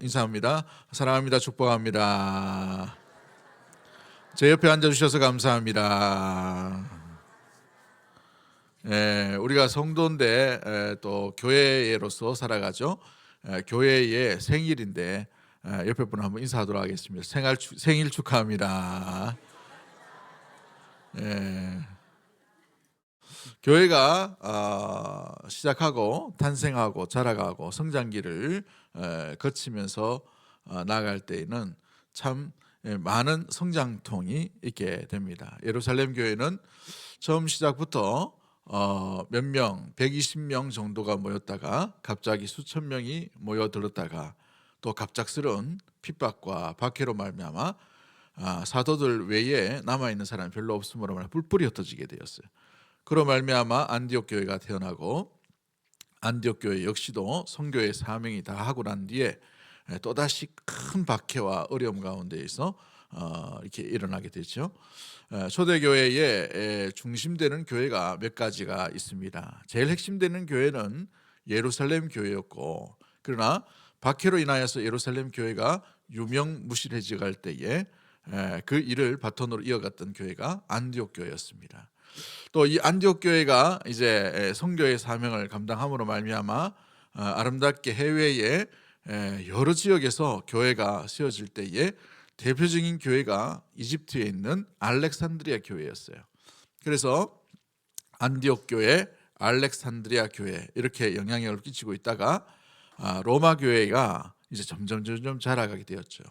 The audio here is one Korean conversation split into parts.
인사합니다. 사랑합니다. 축복합니다. 제 옆에 앉아주셔서 감사합니다. 우리가 성도인데 또 교회로서 살아가죠. 교회의 생일인데 옆에 분 한번 인사하도록 하겠습니다. 생일 축하합니다. 교회가 시작하고 탄생하고 자라가고 성장기를 거치면서 나아갈 때에는 참 많은 성장통이 있게 됩니다. 예루살렘 교회는 처음 시작부터 몇 명, 120명 정도가 모였다가 갑자기 수천 명이 모여들었다가 또 갑작스러운 핍박과 박해로 말미암아 사도들 외에 남아있는 사람이 별로 없으므로 말해 뿔뿔이 흩어지게 되었어요. 그로 말미암아 안디옥 교회가 태어나고 안디옥 교회 역시도 선교의 사명이 다 하고 난 뒤에 또다시 큰 박해와 어려움 가운데에서 이렇게 일어나게 되죠. 초대교회의 중심되는 교회가 몇 가지가 있습니다. 제일 핵심되는 교회는 예루살렘 교회였고, 그러나 박해로 인하여서 예루살렘 교회가 유명무실해져 갈 때에 그 일을 바톤으로 이어갔던 교회가 안디옥 교회였습니다. 또 이 안디옥 교회가 이제 선교의 사명을 감당함으로 말미암아 아름답게 해외에 여러 지역에서 교회가 세워질 때에 대표적인 교회가 이집트에 있는 알렉산드리아 교회였어요. 그래서 안디옥 교회, 알렉산드리아 교회 이렇게 영향력을 끼치고 있다가 로마 교회가 이제 점점 자라가게 되었죠.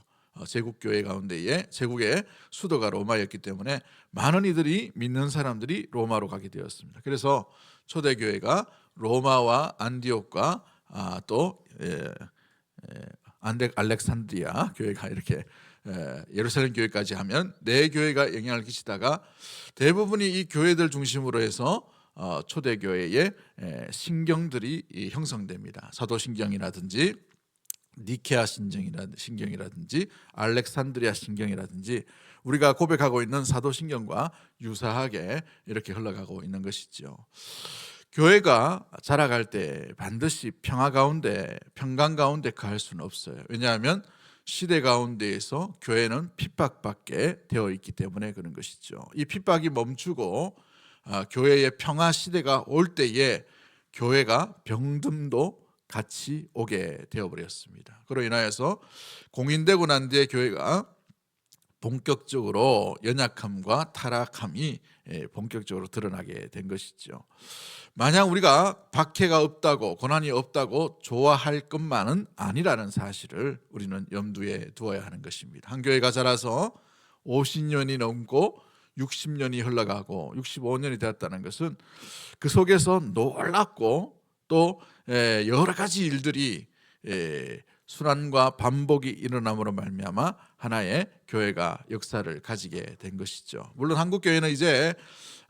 제국 교회 가운데에 제국의 수도가 로마였기 때문에 많은 이들이 믿는 사람들이 로마로 가게 되었습니다. 그래서 초대 교회가 로마와 안디옥과 또 알렉산드리아 교회가 이렇게 예루살렘 교회까지 하면 네 교회가 영향을 끼치다가 대부분이 이 교회들 중심으로 해서 초대 교회의 신경들이 형성됩니다. 사도신경이라든지 니케아 신경이라든지 알렉산드리아 신경이라든지 우리가 고백하고 있는 사도신경과 유사하게 이렇게 흘러가고 있는 것이죠. 교회가 자라갈 때 반드시 평강 가운데 갈 수는 없어요. 왜냐하면 시대 가운데에서 교회는 핍박받게 되어 있기 때문에 그런 것이죠. 이 핍박이 멈추고 교회의 평화 시대가 올 때에 교회가 병듦도 같이 오게 되어버렸습니다. 그로 인하여서 공인되고 난 뒤에 교회가 본격적으로 연약함과 타락함이 본격적으로 드러나게 된 것이죠. 만약 우리가 박해가 없다고 고난이 없다고 좋아할 것만은 아니라는 사실을 우리는 염두에 두어야 하는 것입니다. 한 교회가 자라서 50년이 넘고 60년이 흘러가고 65년이 되었다는 것은 그 속에서 놀랍고 또 여러 가지 일들이 순환과 반복이 일어남으로 말미암아 하나의 교회가 역사를 가지게 된 것이죠. 물론 한국 교회는 이제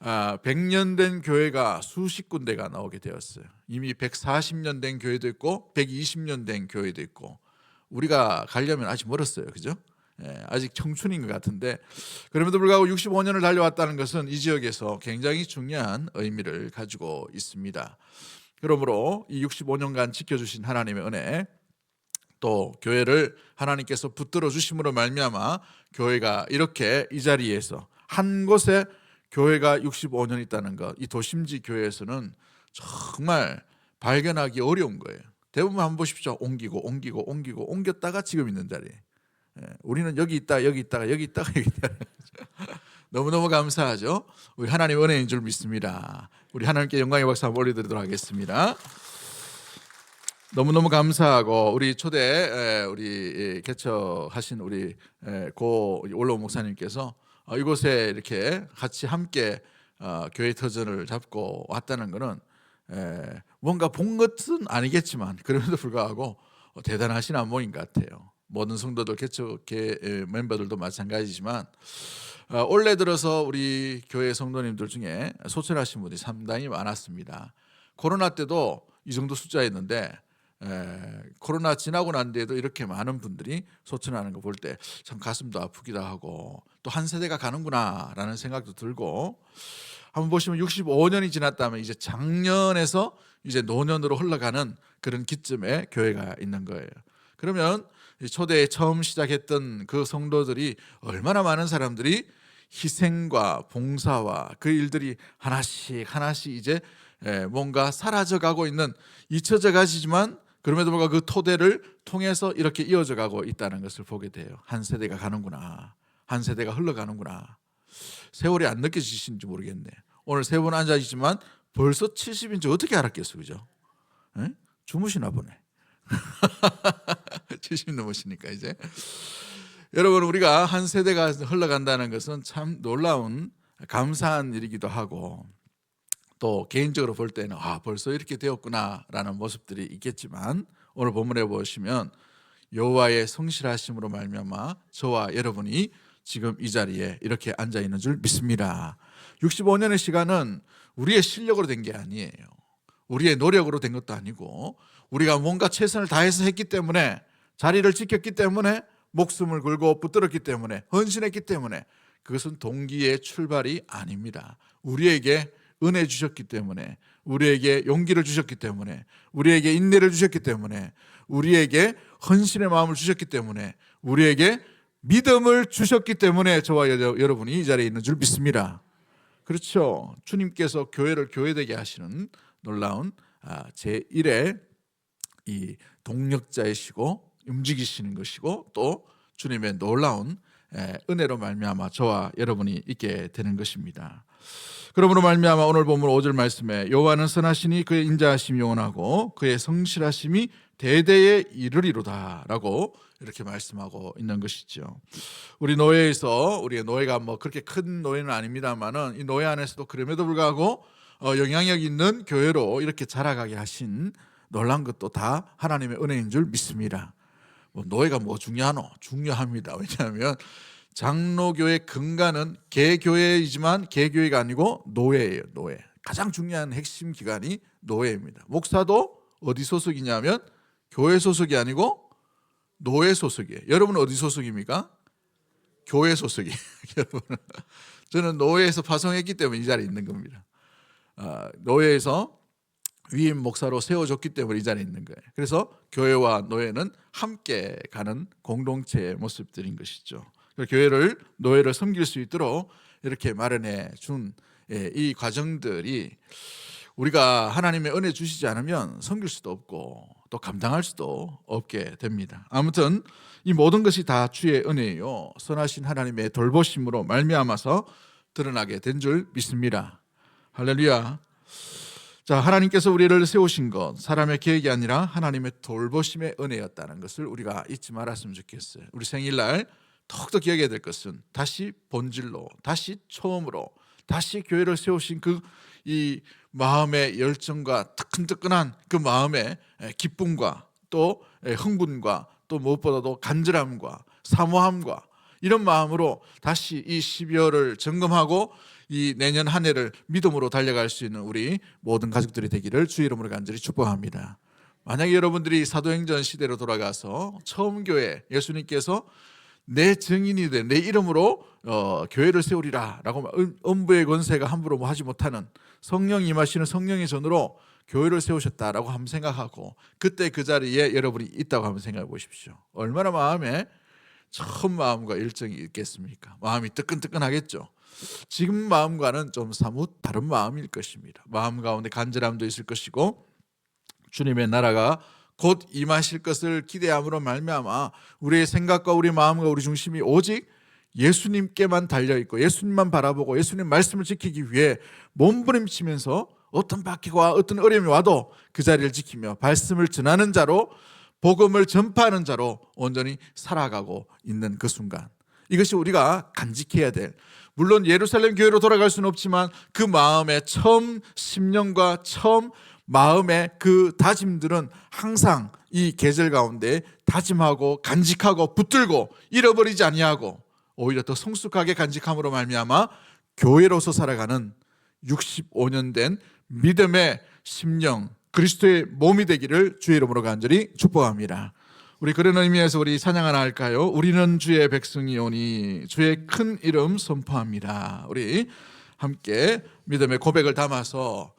100년 된 교회가 수십 군데가 나오게 되었어요. 이미 140년 된 교회도 있고 120년 된 교회도 있고 우리가 가려면 아직 멀었어요. 그죠? 아직 청춘인 것 같은데 그럼에도 불구하고 65년을 달려왔다는 것은 이 지역에서 굉장히 중요한 의미를 가지고 있습니다. 그러므로 이 65년간 지켜주신 하나님의 은혜 또 교회를 하나님께서 붙들어 주심으로 말미암아 교회가 이렇게 이 자리에서 한 곳에 교회가 65년 있다는 것, 이 도심지 교회에서는 정말 발견하기 어려운 거예요. 대부분 한번 보십시오. 옮겼다가 지금 있는 자리에. 우리는 여기 있다가 여기 있다가 여기 있다가 여기 있다가 너무너무 감사하죠. 우리 하나님 은혜인 줄 믿습니다. 우리 하나님께 영광의 박수 한번 올려드리도록 하겠습니다. 너무너무 감사하고 우리 초대 우리 개척하신 우리 고 올로 목사님께서 이곳에 이렇게 같이 함께 교회 터전을 잡고 왔다는 것은 뭔가 본 것은 아니겠지만 그럼에도 불구하고 대단하신 안목인 것 같아요. 모든 성도들 개척 멤버들도 마찬가지지만 올해 들어서 우리 교회 성도님들 중에 소천하신 분이 상당히 많았습니다. 코로나 때도 이 정도 숫자였는데 코로나 지나고 난 뒤에도 이렇게 많은 분들이 소천하는 거 볼 때 참 가슴도 아프기도 하고 또 한 세대가 가는구나 라는 생각도 들고 한번 보시면 65년이 지났다면 이제 작년에서 이제 노년으로 흘러가는 그런 기점에 교회가 있는 거예요. 그러면 초대에 처음 시작했던 그 성도들이 얼마나 많은 사람들이 희생과 봉사와 그 일들이 하나씩 이제 뭔가 사라져 가고 있는, 잊혀져 가지지만 그럼에도 불구하고 그 토대를 통해서 이렇게 이어져 가고 있다는 것을 보게 돼요. 한 세대가 가는구나, 한 세대가 흘러가는구나. 세월이 안 느껴지신지 모르겠네. 오늘 세 분 앉아 있지만 벌써 70인지 어떻게 알았겠어, 그죠? 에? 주무시나 보네. 70 넘으시니까 이제. 여러분, 우리가 한 세대가 흘러간다는 것은 참 놀라운 감사한 일이기도 하고, 또 개인적으로 볼 때는 벌써 이렇게 되었구나라는 모습들이 있겠지만, 오늘 본문에 보시면 여호와의 성실하심으로 말미암아 저와 여러분이 지금 이 자리에 이렇게 앉아 있는 줄 믿습니다. 65년의 시간은 우리의 실력으로 된 게 아니에요. 우리의 노력으로 된 것도 아니고, 우리가 뭔가 최선을 다해서 했기 때문에, 자리를 지켰기 때문에, 목숨을 걸고 붙들었기 때문에, 헌신했기 때문에, 그것은 동기의 출발이 아닙니다. 우리에게 은혜 주셨기 때문에, 우리에게 용기를 주셨기 때문에, 우리에게 인내를 주셨기 때문에, 우리에게 헌신의 마음을 주셨기 때문에, 우리에게 믿음을 주셨기 때문에 저와 여러분이 이 자리에 있는 줄 믿습니다. 그렇죠. 주님께서 교회를 교회되게 하시는 놀라운 제1의 이 동력자이시고 움직이시는 것이고, 또 주님의 놀라운 은혜로 말미암아 저와 여러분이 있게 되는 것입니다. 그러므로 말미암아 오늘 본문 5절 말씀에 여호와는 선하시니 그의 인자하심이 영원하고 그의 성실하심이 대대에 이르리로다 라고 이렇게 말씀하고 있는 것이죠. 우리 노예에서, 우리의 노예가 뭐 그렇게 큰 노예는 아닙니다만은, 이 노예 안에서도 그럼에도 불구하고 영향력 있는 교회로 이렇게 자라가게 하신 놀란 것도 다 하나님의 은혜인 줄 믿습니다. 노예가 뭐 중요하노? 중요합니다. 왜냐하면 장로교의 근간은 개교회이지만 개교회가 아니고 노예예요. 노예. 가장 중요한 핵심 기관이 노예입니다. 목사도 어디 소속이냐면 교회 소속이 아니고 노예 소속이에요. 여러분은 어디 소속입니까? 교회 소속이에요. 여러분은. 저는 노예에서 파송했기 때문에 이 자리에 있는 겁니다. 노예에서 위임 목사로 세워졌기 때문에 이 자리에 있는 거예요. 그래서 교회와 노예는 함께 가는 공동체의 모습들인 것이죠. 교회를, 노예를 섬길 수 있도록 이렇게 마련해 준 이 과정들이, 우리가 하나님의 은혜 주시지 않으면 섬길 수도 없고 또 감당할 수도 없게 됩니다. 아무튼 이 모든 것이 다 주의 은혜요, 선하신 하나님의 돌보심으로 말미암아서 드러나게 된 줄 믿습니다. 할렐루야. 자, 하나님께서 우리를 세우신 것 사람의 계획이 아니라 하나님의 돌보심의 은혜였다는 것을 우리가 잊지 말았으면 좋겠어요. 우리 생일날 더욱더 기억해야 될 것은 다시 본질로, 다시 처음으로, 다시 교회를 세우신 그 이 마음의 열정과 뜨끈뜨끈한 그 마음의 기쁨과 또 흥분과 또 무엇보다도 간절함과 사모함과 이런 마음으로 다시 이 12월을 점검하고 이 내년 한 해를 믿음으로 달려갈 수 있는 우리 모든 가족들이 되기를 주의 이름으로 간절히 축복합니다. 만약에 여러분들이 사도행전 시대로 돌아가서 처음 교회, 예수님께서 내 증인이 돼, 내 이름으로 교회를 세우리라 라고 음부의 권세가 함부로 하지 못하는 성령이 임하시는 성령의 전으로 교회를 세우셨다라고 한번 생각하고, 그때 그 자리에 여러분이 있다고 한번 생각해 보십시오. 얼마나 마음에 처음 마음과 열정이 있겠습니까? 마음이 뜨끈뜨끈하겠죠. 지금 마음과는 좀 사뭇 다른 마음일 것입니다. 마음 가운데 간절함도 있을 것이고, 주님의 나라가 곧 임하실 것을 기대함으로 말미암아 우리의 생각과 우리 마음과 우리 중심이 오직 예수님께만 달려있고 예수님만 바라보고 예수님 말씀을 지키기 위해 몸부림치면서 어떤 박해와 어떤 어려움이 와도 그 자리를 지키며 말씀을 전하는 자로, 복음을 전파하는 자로 온전히 살아가고 있는 그 순간, 이것이 우리가 간직해야 될, 물론 예루살렘 교회로 돌아갈 수는 없지만 그 마음의 처음 심령과 처음 마음의 그 다짐들은 항상 이 계절 가운데 다짐하고 간직하고 붙들고 잃어버리지 아니하고 오히려 더 성숙하게 간직함으로 말미암아 교회로서 살아가는 65년 된 믿음의 심령, 그리스도의 몸이 되기를 주의 이름으로 간절히 축복합니다. 우리 그런 의미에서 우리 찬양 하나 할까요? 우리는 주의 백성이오니 주의 큰 이름 선포합니다. 우리 함께 믿음의 고백을 담아서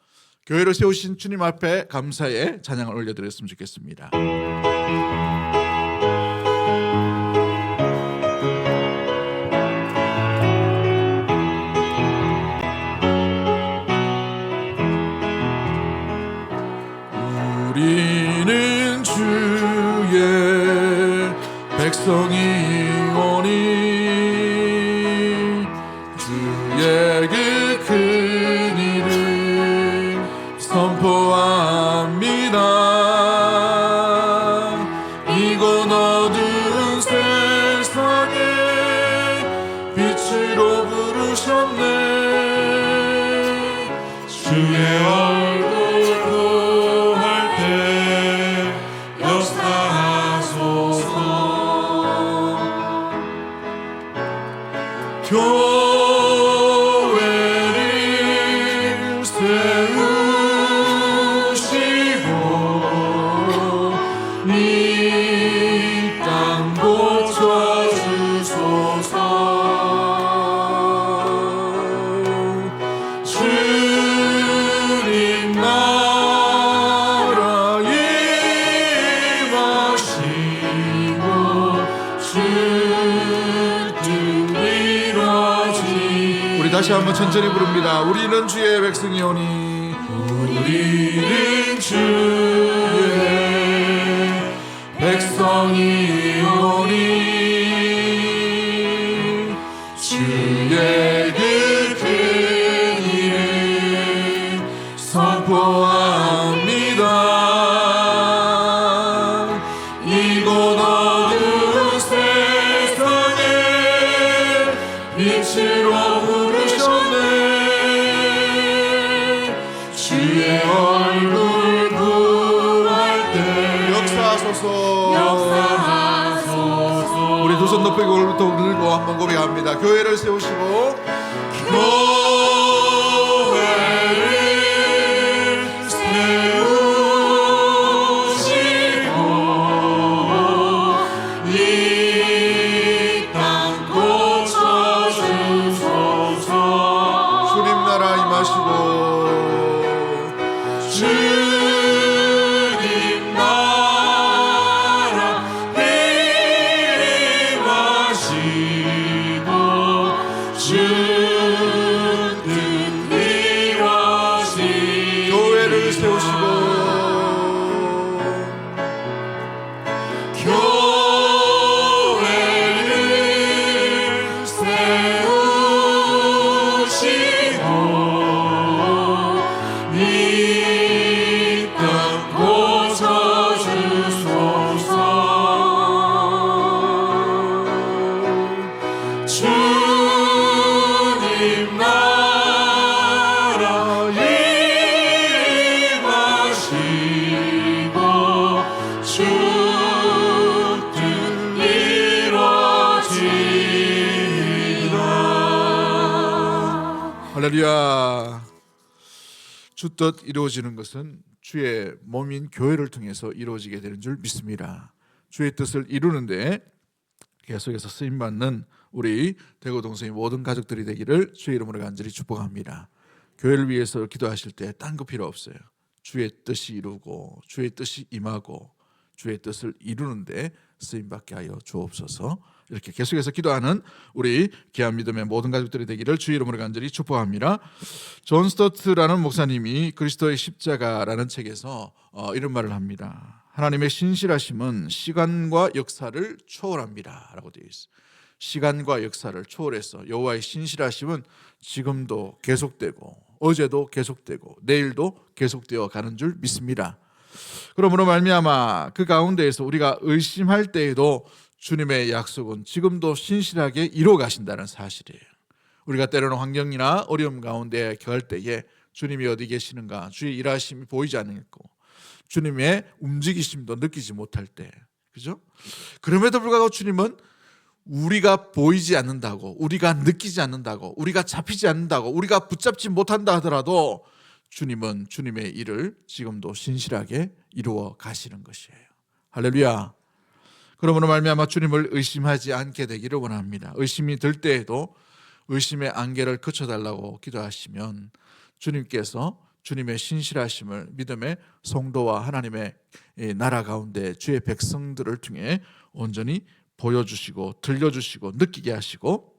교회를 세우신 주님 앞에 감사의 찬양을 올려드렸으면 좋겠습니다. 백성이 오니 주의 그 큰 일을 선포합니다. 이곳 어두운 세상에 빛으로 부르셨네. 주의 얼굴 구할 때 역사하소서. 교회를 세우시고 이 땅 고쳐주소서. 주님 나라 임하시고 주 뜻 이루어지. 우리 다시 한번 천천히 부릅니다. 우리는 주의 백성이 오니 우리는 주의 백성이 오니 주의 그 큰 일을 선포합니다. 이곳 어두운 세상에 빛으로 부르셨네. 주의 얼굴 구할 때 역사하소서. 우리 두 손 높이 오늘부터 들고 한번 고백합니다. 교회를 세우시고 교회를 세우시고 이 땅 고쳐주소서. 주님 나라 임하시고 주님 나라 임하시고 주 뜻 이루어지. 교회를 세우시고 교회를 세우시고 이 땅 고쳐주소서. 주님 나라 임하시고 주 뜻 이루어지이다. 할렐루야. 주 뜻 이루어지는 것은 주의 몸인 교회를 통해서 이루어지게 되는 줄 믿습니다. 주의 뜻을 이루는데 계속해서 쓰임받는 우리 대구 동성의 모든 가족들이 되기를 주의 이름으로 간절히 축복합니다. 교회를 위해서 기도하실 때 딴 거 필요 없어요. 주의 뜻이 이루고 주의 뜻이 임하고 주의 뜻을 이루는데 쓰임받게 하여 주옵소서. 이렇게 계속해서 기도하는 우리 귀한 믿음의 모든 가족들이 되기를 주의 이름으로 간절히 축복합니다. 존 스토트라는 목사님이 그리스도의 십자가라는 책에서 이런 말을 합니다. 하나님의 신실하심은 시간과 역사를 초월합니다 라고 되어 있어요. 시간과 역사를 초월해서 여호와의 신실하심은 지금도 계속되고 어제도 계속되고 내일도 계속되어 가는 줄 믿습니다. 그러므로 말미암아 그 가운데에서 우리가 의심할 때에도 주님의 약속은 지금도 신실하게 이루어 가신다는 사실이에요. 우리가 때로는 환경이나 어려움 가운데 처할 때에 주님이 어디 계시는가, 주의 일하심이 보이지 않고 주님의 움직이심도 느끼지 못할 때, 그죠? 그럼에도 불구하고 주님은 우리가 보이지 않는다고, 우리가 느끼지 않는다고, 우리가 잡히지 않는다고, 우리가 붙잡지 못한다 하더라도 주님은 주님의 일을 지금도 신실하게 이루어 가시는 것이에요. 할렐루야. 그러므로 말미암아 주님을 의심하지 않게 되기를 원합니다. 의심이 들 때에도 의심의 안개를 그쳐달라고 기도하시면 주님께서 주님의 신실하심을 믿음의 성도와 하나님의 나라 가운데 주의 백성들을 통해 온전히 보여주시고 들려주시고 느끼게 하시고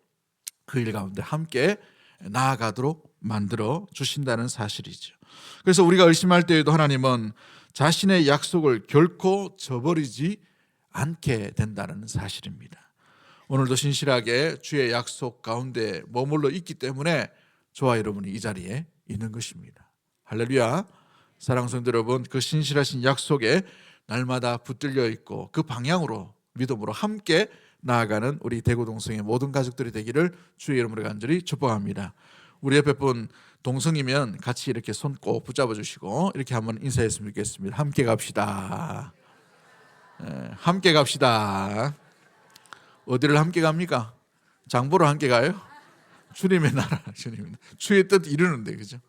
그 일 가운데 함께 나아가도록 만들어 주신다는 사실이죠. 그래서 우리가 의심할 때에도 하나님은 자신의 약속을 결코 저버리지 않게 된다는 사실입니다. 오늘도 신실하게 주의 약속 가운데 머물러 있기 때문에 저와 여러분이 이 자리에 있는 것입니다. 할렐루야. 사랑하는 성도 여러분, 그 신실하신 약속에 날마다 붙들려 있고 그 방향으로 믿음으로 함께 나아가는 우리 대구동성의 모든 가족들이 되기를 주의 이름으로 간절히 축복합니다. 우리 옆에 분 동성이면 같이 이렇게 손 꼭 붙잡아 주시고 이렇게 한번 인사했으면 좋겠습니다. 함께 갑시다. 함께 갑시다. 어디를 함께 갑니까? 장보러 함께 가요? 주님의 나라, 주의 뜻 이루는데, 그죠?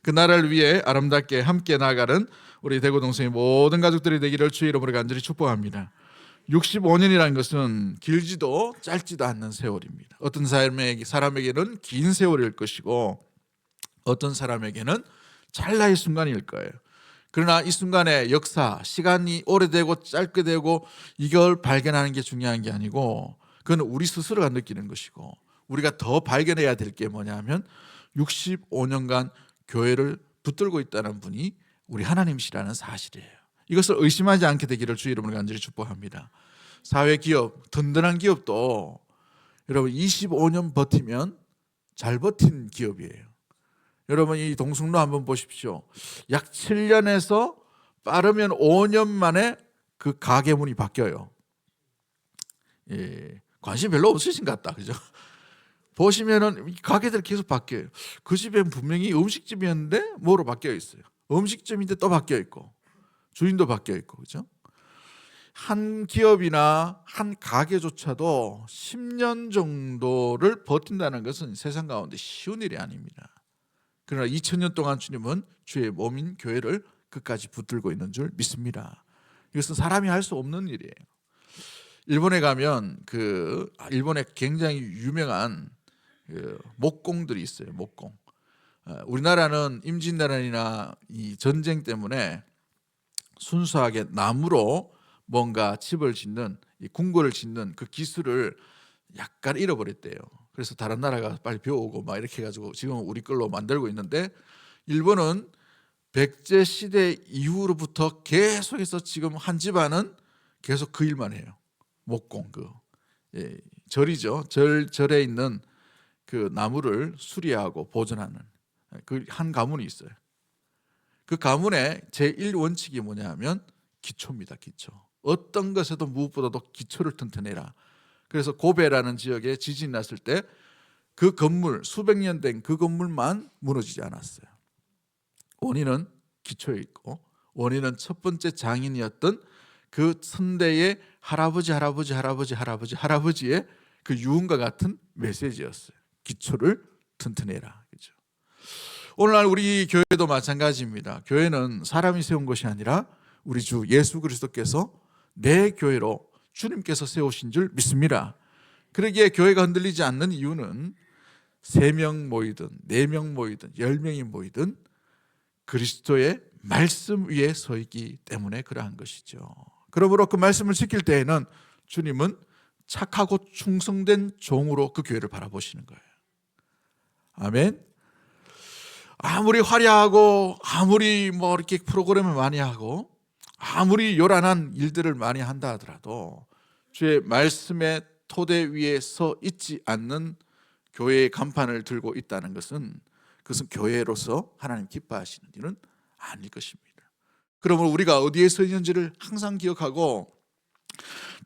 그 나라를 위해 아름답게 함께 나아가는 우리 대구 동성의 모든 가족들이 되기를 주의 이름으로 간절히 축복합니다. 65년이라는 것은 길지도 짧지도 않는 세월입니다. 어떤 사람에게는 긴 세월일 것이고 어떤 사람에게는 찰나의 순간일 거예요. 그러나 이 순간의 역사, 시간이 오래되고 짧게 되고 이걸 발견하는 게 중요한 게 아니고 그건 우리 스스로가 느끼는 것이고 우리가 더 발견해야 될 게 뭐냐면 65년간 교회를 붙들고 있다는 분이 우리 하나님이시라는 사실이에요. 이것을 의심하지 않게 되기를 주의 이름으로 간절히 축복합니다. 사회 기업, 든든한 기업도 여러분 25년 버티면 잘 버틴 기업이에요. 여러분 이 동성로 한번 보십시오. 약 7년에서 빠르면 5년 만에 그 가게 문이 바뀌어요. 예, 관심 별로 없으신 것 같다, 그죠? 보시면은 가게들 계속 바뀌어요. 그 집엔 분명히 음식집이었는데 뭐로 바뀌어 있어요. 음식점인데 또 바뀌어 있고 주인도 바뀌어 있고, 그죠? 한 기업이나 한 가게조차도 10년 정도를 버틴다는 것은 세상 가운데 쉬운 일이 아닙니다. 그러나 2000년 동안 주님은 주의 몸인 교회를 끝까지 붙들고 있는 줄 믿습니다. 이것은 사람이 할 수 없는 일이에요. 일본에 가면 일본에 굉장히 유명한 목공들이 있어요. 목공. 우리나라는 임진왜란이나 이 전쟁 때문에 순수하게 나무로 뭔가 집을 짓는, 이 궁궐을 짓는 그 기술을 약간 잃어버렸대요. 그래서 다른 나라가 빨리 배워오고 막 이렇게 해가지고 지금 우리 걸로 만들고 있는데 일본은 백제 시대 이후로부터 계속해서 지금 한 집안은 계속 그 일만 해요. 목공, 절이죠. 절에 있는 그 나무를 수리하고 보존하는 그 한 가문이 있어요. 그 가문의 제1원칙이 뭐냐면 기초입니다. 기초. 어떤 것에도 무엇보다도 기초를 튼튼해라. 그래서 고베라는 지역에 지진이 났을 때 그 건물, 수백 년 된 그 건물만 무너지지 않았어요. 원인은 기초에 있고 원인은 첫 번째 장인이었던 그 선대의 할아버지의 그 유언과 같은 메시지였어요. 기초를 튼튼해라. 그렇죠? 오늘날 우리 교회도 마찬가지입니다. 교회는 사람이 세운 것이 아니라 우리 주 예수 그리스도께서 내 교회로 주님께서 세우신 줄 믿습니다. 그러기에 교회가 흔들리지 않는 이유는 3명 모이든 4명 모이든 10명이 모이든 그리스도의 말씀 위에 서 있기 때문에 그러한 것이죠. 그러므로 그 말씀을 지킬 때에는 주님은 착하고 충성된 종으로 그 교회를 바라보시는 거예요. 아멘. 아무리 화려하고 아무리 뭐 이렇게 프로그램을 많이 하고 아무리 요란한 일들을 많이 한다 하더라도 주의 말씀의 토대 위에 서 있지 않는 교회의 간판을 들고 있다는 것은 그것은 교회로서 하나님 기뻐하시는 일은 아닐 것입니다. 그러므로 우리가 어디에 서 있는지를 항상 기억하고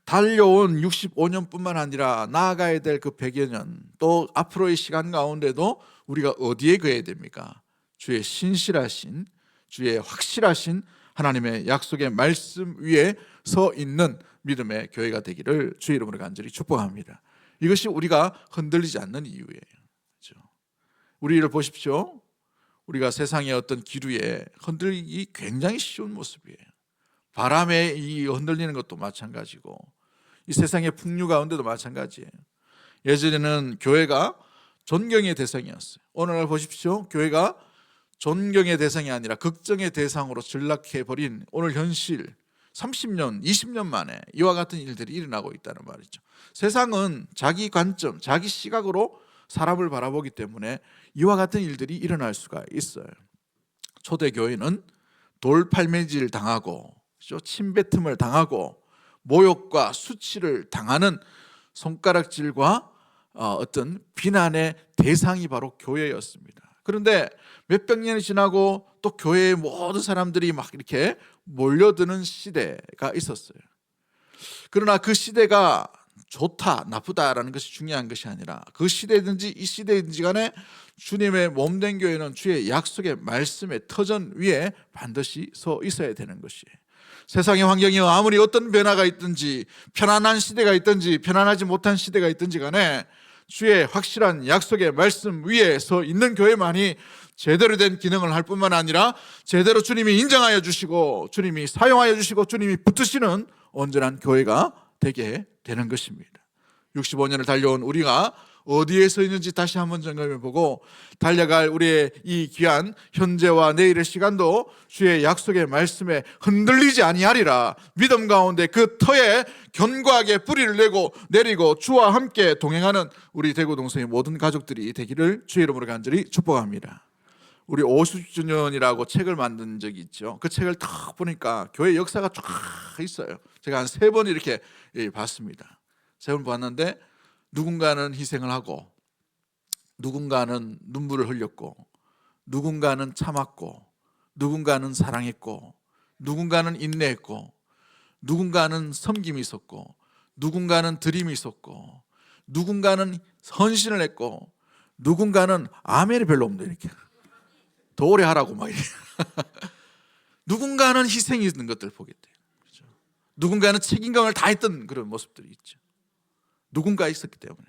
달려온 65년뿐만 아니라 나아가야 될 그 100여 년 또 앞으로의 시간 가운데도 우리가 어디에 거해야 됩니까? 주의 신실하신 주의 확실하신 하나님의 약속의 말씀 위에 서 있는 믿음의 교회가 되기를 주의 이름으로 간절히 축복합니다. 이것이 우리가 흔들리지 않는 이유예요. 그렇죠? 우리를 보십시오. 우리가 세상의 어떤 기류에 흔들리기 굉장히 쉬운 모습이에요. 바람에 이 흔들리는 것도 마찬가지고 이 세상의 풍류 가운데도 마찬가지예요. 예전에는 교회가 존경의 대상이었어요. 오늘날 보십시오. 교회가 존경의 대상이 아니라 걱정의 대상으로 전락해버린 오늘 현실 30년, 20년 만에 이와 같은 일들이 일어나고 있다는 말이죠. 세상은 자기 관점, 자기 시각으로 사람을 바라보기 때문에 이와 같은 일들이 일어날 수가 있어요. 초대교회는 돌팔매질 당하고 침뱉음을 당하고 모욕과 수치를 당하는 손가락질과 어떤 비난의 대상이 바로 교회였습니다. 그런데 몇백 년이 지나고 또 교회의 모든 사람들이 막 이렇게 몰려드는 시대가 있었어요. 그러나 그 시대가 좋다 나쁘다라는 것이 중요한 것이 아니라 그 시대든지 이 시대든지 간에 주님의 몸된 교회는 주의 약속의 말씀의 터전 위에 반드시 서 있어야 되는 것이에요. 세상의 환경이 아무리 어떤 변화가 있든지, 편안한 시대가 있든지 편안하지 못한 시대가 있든지 간에 주의 확실한 약속의 말씀 위에 서 있는 교회만이 제대로 된 기능을 할 뿐만 아니라 제대로 주님이 인정하여 주시고 주님이 사용하여 주시고 주님이 붙드시는 온전한 교회가 되게 되는 것입니다. 65년을 달려온 우리가 어디에 서 있는지 다시 한번 점검해 보고 달려갈 우리의 이 귀한 현재와 내일의 시간도 주의 약속의 말씀에 흔들리지 아니하리라 믿음 가운데 그 터에 견고하게 뿌리를 내리고 주와 함께 동행하는 우리 대구 동성의 모든 가족들이 되기를 주의 이름으로 간절히 축복합니다. 우리 50주년이라고 책을 만든 적이 있죠. 그 책을 딱 보니까 교회 역사가 쫙 있어요. 제가 한 3번 이렇게 봤습니다. 3번 봤는데 누군가는 희생을 하고 누군가는 눈물을 흘렸고 누군가는 참았고 누군가는 사랑했고 누군가는 인내했고 누군가는 섬김이 있었고 누군가는 드림이 있었고 누군가는 헌신을 했고 누군가는 아멘이 별로 없는데 이렇게 더 오래 하라고 막 이렇게 누군가는 희생이 있는 것들을 보게 돼요. 그렇죠? 누군가는 책임감을 다했던 그런 모습들이 있죠. 누군가 있었기 때문에.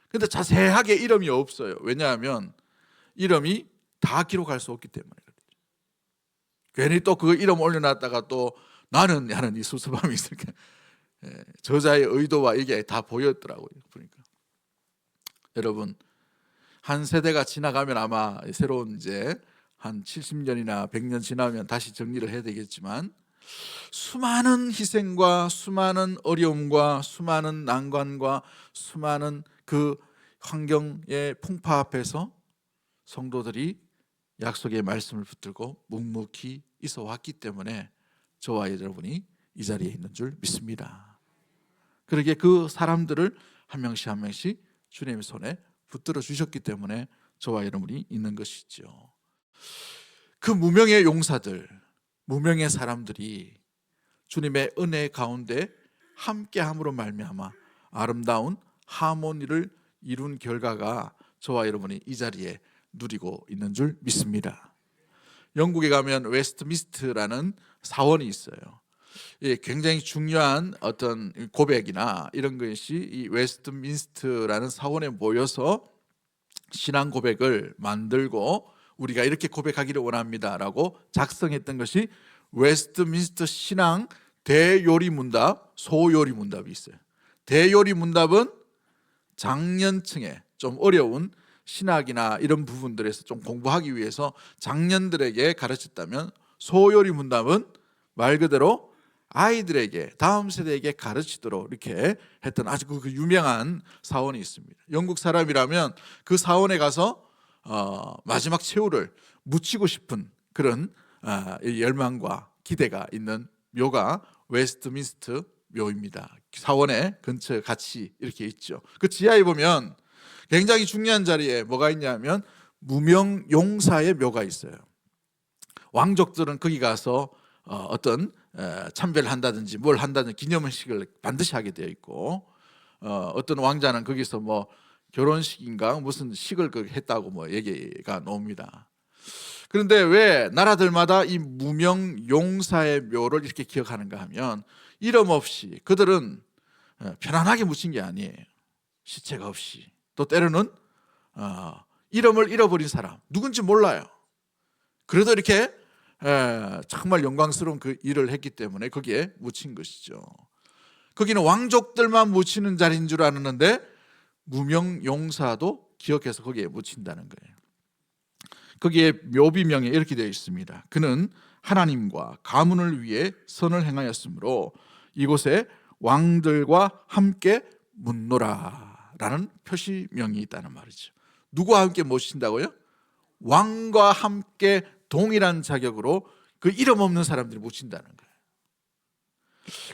근데 자세하게 이름이 없어요. 왜냐하면 이름이 다 기록할 수 없기 때문에 그렇죠. 괜히 또 그 이름 올려놨다가 또 나는 하는 이 수습함이 있으니까 저자의 의도와 이게 다 보였더라고요. 그러니까 여러분 한 세대가 지나가면 아마 새로운 이제 한 70년이나 100년 지나면 다시 정리를 해야 되겠지만 수많은 희생과 수많은 어려움과 수많은 난관과 수많은 그 환경의 풍파 앞에서 성도들이 약속의 말씀을 붙들고 묵묵히 있어 왔기 때문에 저와 여러분이 이 자리에 있는 줄 믿습니다. 그러게 그 사람들을 한 명씩 한 명씩 주님의 손에 붙들어 주셨기 때문에 저와 여러분이 있는 것이죠. 그 무명의 용사들, 무명의 사람들이 주님의 은혜 가운데 함께함으로 말미암아 아름다운 하모니를 이룬 결과가 저와 여러분이 이 자리에 누리고 있는 줄 믿습니다. 영국에 가면 웨스트민스터라는 사원이 있어요. 굉장히 중요한 어떤 고백이나 이런 것이 이 웨스트민스터라는 사원에 모여서 신앙 고백을 만들고 우리가 이렇게 고백하기를 원합니다라고 작성했던 것이 웨스트민스터 신앙 대요리문답, 소요리문답이 있어요. 대요리문답은 장년층에 좀 어려운 신학이나 이런 부분들에서 좀 공부하기 위해서 장년들에게 가르쳤다면 소요리문답은 말 그대로 아이들에게 다음 세대에게 가르치도록 이렇게 했던 아주 그 유명한 사원이 있습니다. 영국 사람이라면 그 사원에 가서 마지막 최후를 묻히고 싶은 그런 열망과 기대가 있는 묘가 웨스트민스터 묘입니다. 사원의 근처에 같이 이렇게 있죠. 그 지하에 보면 굉장히 중요한 자리에 뭐가 있냐면 무명 용사의 묘가 있어요. 왕족들은 거기 가서 어떤 참배를 한다든지 뭘 한다든지 기념식을 반드시 하게 되어 있고 어떤 왕자는 거기서 뭐 결혼식인가 무슨 식을 했다고 뭐 얘기가 나옵니다. 그런데 왜 나라들마다 이 무명 용사의 묘를 이렇게 기억하는가 하면 이름 없이 그들은 편안하게 묻힌 게 아니에요. 시체가 없이 또 때로는 이름을 잃어버린 사람 누군지 몰라요. 그래도 이렇게 정말 영광스러운 그 일을 했기 때문에 거기에 묻힌 것이죠. 거기는 왕족들만 묻히는 자리인 줄 알았는데 무명 용사도 기억해서 거기에 묻힌다는 거예요. 거기에 묘비명에 이렇게 되어 있습니다. 그는 하나님과 가문을 위해 선을 행하였으므로 이곳에 왕들과 함께 묻노라 라는 표시명이 있다는 말이죠. 누구와 함께 모신다고요? 왕과 함께 동일한 자격으로 그 이름 없는 사람들이 묻힌다는 거예요.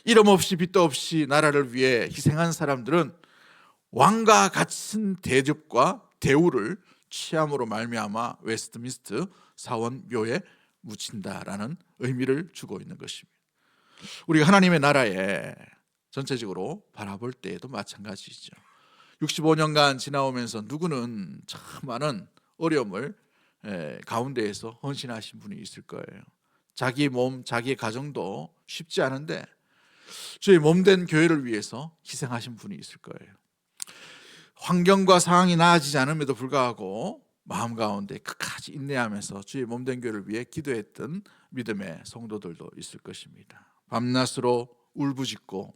이름 없이 빚도 없이 나라를 위해 희생한 사람들은 왕과 같은 대접과 대우를 취함으로 말미암아 웨스트민스터 사원묘에 묻힌다라는 의미를 주고 있는 것입니다. 우리가 하나님의 나라에 전체적으로 바라볼 때에도 마찬가지죠. 65년간 지나오면서 누구는 참 많은 어려움을 가운데에서 헌신하신 분이 있을 거예요. 자기 몸, 자기의 가정도 쉽지 않은데 주의 몸된 교회를 위해서 희생하신 분이 있을 거예요. 환경과 상황이 나아지지 않음에도 불구하고 마음 가운데 끝까지 인내하면서 주의 몸된 교회를 위해 기도했던 믿음의 성도들도 있을 것입니다. 밤낮으로 울부짖고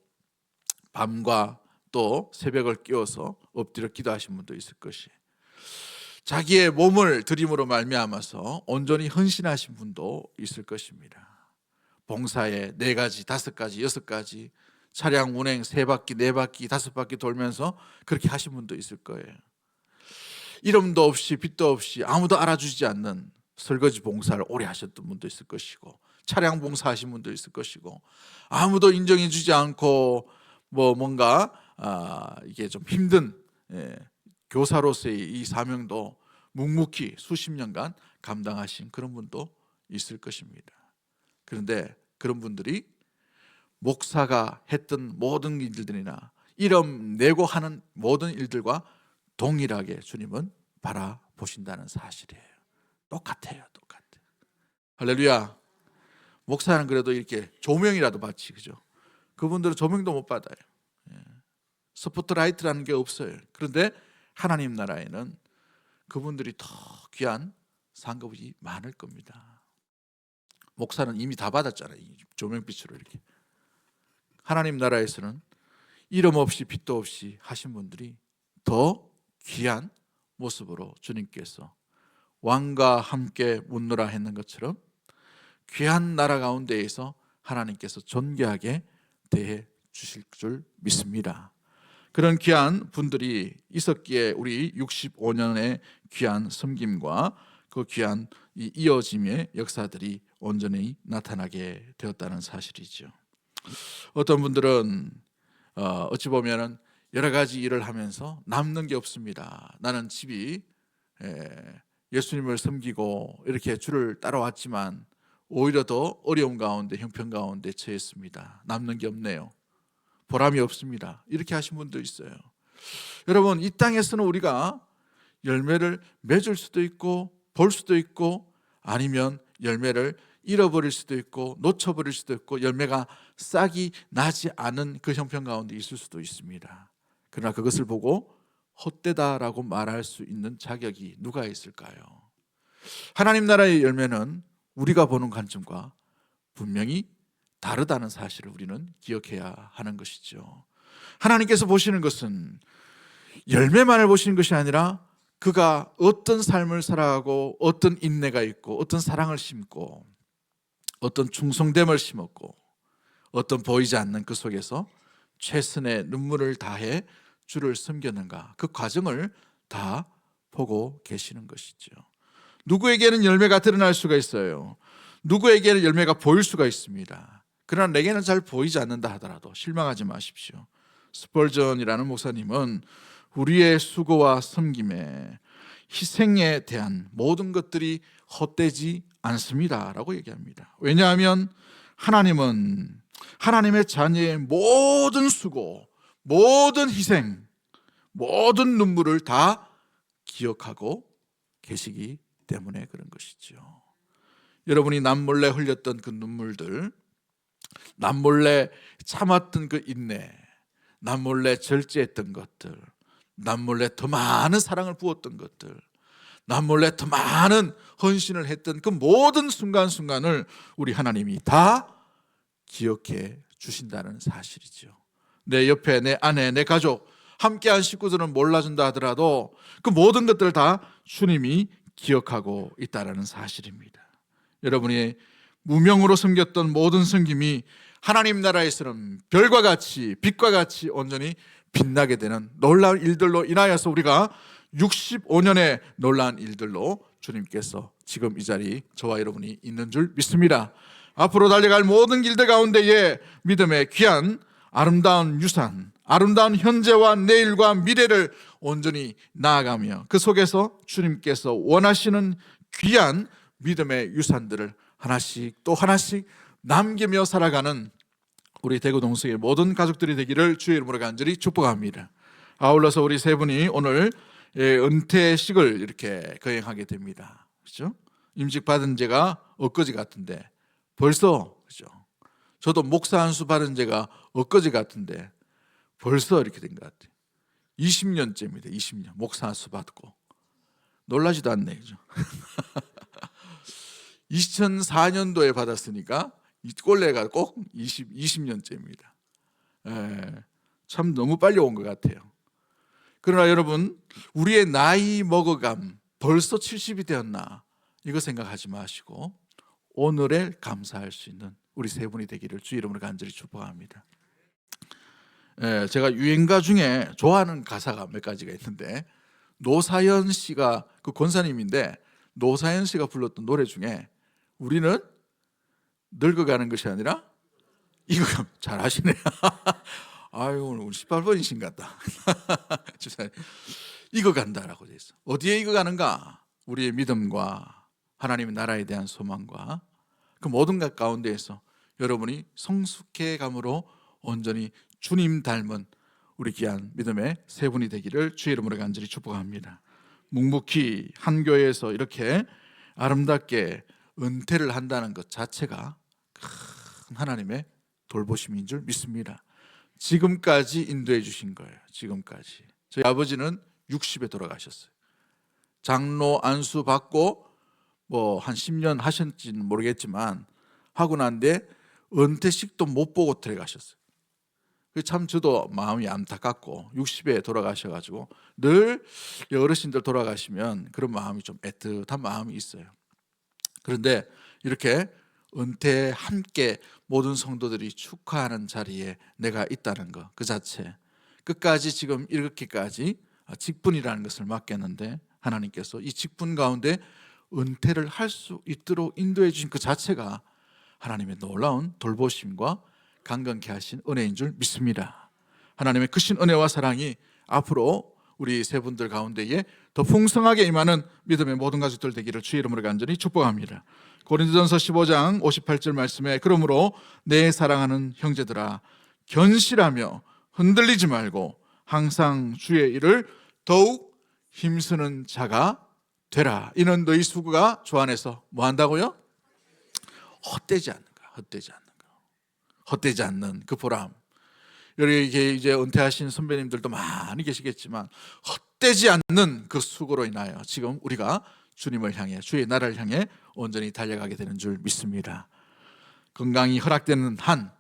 밤과 또 새벽을 끼워서 엎드려 기도하신 분도 있을 것이, 자기의 몸을 드림으로 말미암아서 온전히 헌신하신 분도 있을 것입니다. 봉사에 4가지, 5가지, 6가지 차량 운행 3바퀴, 4바퀴, 5바퀴 돌면서 그렇게 하신 분도 있을 거예요. 이름도 없이 빚도 없이 아무도 알아주지 않는 설거지 봉사를 오래 하셨던 분도 있을 것이고, 차량 봉사하신 분도 있을 것이고, 아무도 인정해 주지 않고 뭔가 이게 좀 힘든 교사로서의 이 사명도 묵묵히 수십 년간 감당하신 그런 분도 있을 것입니다. 그런데 그런 분들이 목사가 했던 모든 일들이나 이름 내고 하는 모든 일들과 동일하게 주님은 바라보신다는 사실이에요. 똑같아요. 할렐루야. 목사는 그래도 이렇게 조명이라도 받지, 그죠? 그분들은 조명도 못 받아요. 스포트라이트라는 게 없어요. 그런데 하나님 나라에는 그분들이 더 귀한 상급이 많을 겁니다. 목사는 이미 다 받았잖아요. 조명빛으로 이렇게. 하나님 나라에서는 이름 없이 빚도 없이 하신 분들이 더 귀한 모습으로 주님께서 왕과 함께 묻노라 했는 것처럼 귀한 나라 가운데에서 하나님께서 존귀하게 대해 주실 줄 믿습니다. 그런 귀한 분들이 있었기에 우리 65년의 귀한 섬김과 그 귀한 이어짐의 역사들이 온전히 나타나게 되었다는 사실이죠. 어떤 분들은 어찌 보면은 여러 가지 일을 하면서 남는 게 없습니다. 나는 집이 예수님을 섬기고 이렇게 주를 따라왔지만 오히려 더 어려움 가운데, 형편 가운데 처했습니다. 남는 게 없네요. 보람이 없습니다. 이렇게 하신 분도 있어요. 여러분, 이 땅에서는 우리가 열매를 맺을 수도 있고 볼 수도 있고, 아니면 열매를 잃어버릴 수도 있고 놓쳐버릴 수도 있고 열매가 싹이 나지 않은 그 형편 가운데 있을 수도 있습니다. 그러나 그것을 보고 헛되다라고 말할 수 있는 자격이 누가 있을까요? 하나님 나라의 열매는 우리가 보는 관점과 분명히 다르다는 사실을 우리는 기억해야 하는 것이죠. 하나님께서 보시는 것은 열매만을 보시는 것이 아니라 그가 어떤 삶을 살아가고 어떤 인내가 있고 어떤 사랑을 심고 어떤 충성됨을 심었고 어떤 보이지 않는 그 속에서 최선의 눈물을 다해 주를 섬겼는가, 그 과정을 다 보고 계시는 것이죠. 누구에게는 열매가 드러날 수가 있어요. 누구에게는 열매가 보일 수가 있습니다. 그러나 내게는 잘 보이지 않는다 하더라도 실망하지 마십시오. 스펄전이라는 목사님은 우리의 수고와 섬김에 희생에 대한 모든 것들이 헛되지 않습니다 라고 얘기합니다. 왜냐하면 하나님은 하나님의 자녀의 모든 수고, 모든 희생, 모든 눈물을 다 기억하고 계시기 때문에 그런 것이죠. 여러분이 남몰래 흘렸던 그 눈물들, 남몰래 참았던 그 인내, 남몰래 절제했던 것들, 남몰래 더 많은 사랑을 부었던 것들, 남몰래 더 많은 헌신을 했던 그 모든 순간순간을 우리 하나님이 다 기억해 주신다는 사실이죠. 내 옆에 내 아내, 내 가족, 함께한 식구들은 몰라준다 하더라도 그 모든 것들을 다 주님이 기억하고 있다는 사실입니다. 여러분이 무명으로 섬겼던 모든 섬김이 하나님 나라에서는 별과 같이, 빛과 같이 온전히 빛나게 되는 놀라운 일들로 인하여서 우리가 65년의 놀라운 일들로 주님께서 지금 이 자리 저와 여러분이 있는 줄 믿습니다. 앞으로 달려갈 모든 길들 가운데에 믿음의 귀한 아름다운 유산, 아름다운 현재와 내일과 미래를 온전히 나아가며 그 속에서 주님께서 원하시는 귀한 믿음의 유산들을 하나씩 또 하나씩 남기며 살아가는 우리 대구 동성의 모든 가족들이 되기를 주의 이름으로 간절히 축복합니다. 아울러서 우리 세 분이 오늘 은퇴식을 이렇게 거행하게 됩니다. 그렇죠? 임직 받은 지가 엊그제 같은데 벌써, 그죠? 저도 목사 안수 받은 지가 엊그제 같은데 벌써 이렇게 된 것 같아요. 20년째입니다. 20년 목사 안수 받고 놀라지도 않네, 그죠? 2004년도에 받았으니까 이 꼴레가 꼭 20년째입니다. 참 너무 빨리 온 것 같아요. 그러나 여러분, 우리의 나이 먹어감 벌써 70이 되었나 이거 생각하지 마시고 오늘에 감사할 수 있는 우리 세 분이 되기를 주의 이름으로 간절히 축복합니다. 제가 유행가 중에 좋아하는 가사가 몇 가지가 있는데 노사연 씨가 그 권사님인데 노사연 씨가 불렀던 노래 중에 우리는 늙어가는 것이 아니라 이거 잘 아시네. 아유, 오늘 18번이신 것 같다. 익어간다라고 돼 있어. 어디에 익어가는가? 우리의 믿음과 하나님의 나라에 대한 소망과 그 모든 것 가운데에서 여러분이 성숙해감으로 온전히 주님 닮은 우리 귀한 믿음의 세 분이 되기를 주의 이름으로 간절히 축복합니다. 묵묵히 한 교회에서 이렇게 아름답게 은퇴를 한다는 것 자체가 큰 하나님의 돌보심인 줄 믿습니다. 지금까지 인도해 주신 거예요. 지금까지. 저희 아버지는 60에 돌아가셨어요. 장로 안수 받고 뭐 한 10년 하셨지는 모르겠지만 하고 난데 은퇴식도 못 보고 들어가셨어요. 참 저도 마음이 안타깝고 60에 돌아가셔가지고 늘 어르신들 돌아가시면 그런 마음이 좀 애틋한 마음이 있어요. 그런데 이렇게 은퇴 함께 모든 성도들이 축하하는 자리에 내가 있다는 것 그 자체 끝까지 지금 이렇게까지 직분이라는 것을 맡겼는데 하나님께서 이 직분 가운데 은퇴를 할 수 있도록 인도해 주신 그 자체가 하나님의 놀라운 돌보심과 강건케 하신 은혜인 줄 믿습니다. 하나님의 크신 은혜와 사랑이 앞으로 우리 세 분들 가운데에 더 풍성하게 임하는 믿음의 모든 가족들 되기를 주의 이름으로 간절히 축복합니다. 고린도전서 15장 58절 말씀에 그러므로 내 사랑하는 형제들아 견실하며 흔들리지 말고 항상 주의 일을 더욱 힘쓰는 자가 되라. 이는 너희 수고가 주 안에서 뭐 한다고요? 헛되지 않는 거야. 헛되지 않는 거. 헛되지 않는 그 보람. 여기 이제 은퇴하신 선배님들도 많이 계시겠지만 헛되지 않는 그 수고로 인하여 지금 우리가 주님을 향해 주의 나라를 향해 온전히 달려가게 되는 줄 믿습니다. 건강이 허락되는 한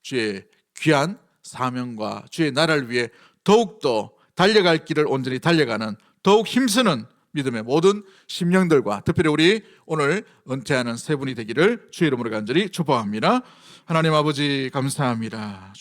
주의 귀한 사명과 주의 나라를 위해 더욱더 달려갈 길을 온전히 달려가는 더욱 힘쓰는 믿음의 모든 심령들과 특별히 우리 오늘 은퇴하는 세 분이 되기를 주의 이름으로 간절히 축복합니다. 하나님 아버지 감사합니다.